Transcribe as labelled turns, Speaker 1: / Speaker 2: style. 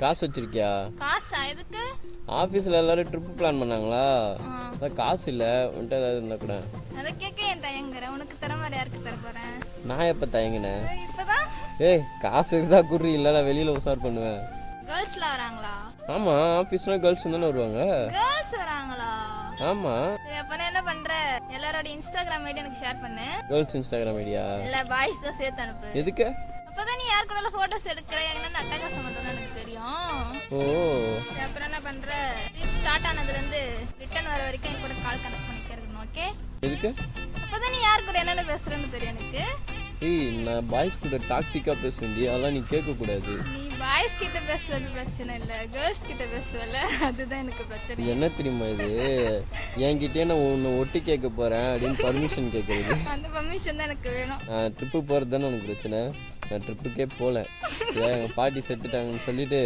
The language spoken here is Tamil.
Speaker 1: காசு வச்சிருக்கியா?
Speaker 2: காசா எதுக்கு?
Speaker 1: ஆபீஸ்ல எல்லாரும் ட்ரிப் பிளான் பண்ணாங்களா? அதான் காசு இல்ல, உன்கிட்ட ஏதாவது இருந்தா கூட.
Speaker 2: அத கேட்க ஏன் தயங்குற? உனக்கு தர மாதிரி யாருக்கு தர போறேன்?
Speaker 1: நான் எப்ப தயங்கினேன்?
Speaker 2: இப்பதான்.
Speaker 1: ஏய் காசு இருந்தா குர்ரி, இல்ல நான் வெளியில உசார் பண்ணுவேன்.
Speaker 2: கேர்ள்ஸ்ல வராங்களா?
Speaker 1: ஆமா, ஆபீஸ்ல கேர்ள்ஸ் தானே வருவாங்க.
Speaker 2: கேர்ள்ஸ் வராங்களா?
Speaker 1: ஆமா.
Speaker 2: அப்ப நான் என்ன பண்றேன், எல்லாரோட இன்ஸ்டாகிராம் ஐடி எனக்கு ஷேர் பண்ணு.
Speaker 1: Girls Instagram idea?
Speaker 2: இல்ல பாய்ஸ் தான் சேர்த்து அனுப்பு.
Speaker 1: எதுக்கு?
Speaker 2: அப்பதான் நீ யார் கூட போட்டோஸ் எடுக்கிற, என்னன்னு அட்டகாசம் பண்றது எனக்கு தெரியும்.
Speaker 1: ஓ.
Speaker 2: அப்புறம் என்ன பண்ற, ட்ரிப் ஸ்டார்ட் ஆனதுல இருந்து ரிட்டர்ன் வர வரைக்கும் என் கூட கால் கனெக்ட் பண்ணிட்டே இருக்கணும். ஓகே?
Speaker 1: எதுக்கு?
Speaker 2: அப்பதான் நீ யார் கூட என்னென்ன பேசுறேன்னு தெரியும் எனக்கு.
Speaker 1: ஏய் நான் பாய்ஸ் கூட டாக்ஸிக்கா பேசுவேன், அதெல்லாம் நீ கேட்க கூடாது.
Speaker 2: நீ பாய்ஸ் கிட்ட பேசுறது பிரச்சனை இல்ல, கேர்ள்ஸ் கிட்ட பேசுவல, அதுதான் எனக்கு பிரச்சனை.
Speaker 1: என்ன தெரியுமா இது, என்கிட்டயே நான் உன்னை ஒட்டி கேட்க போறேன் அப்படின்னு பர்மிஷன் கேட்கறது.
Speaker 2: அந்த பர்மிஷன் தான் எனக்கு வேணும்.
Speaker 1: ட்ரிப்பு போறது தானே உனக்கு பிரச்சனை. நான் ட்ரிப்புக்கே போல, எங்க பாட்டி செத்துட்டாங்கன்னு சொல்லிட்டு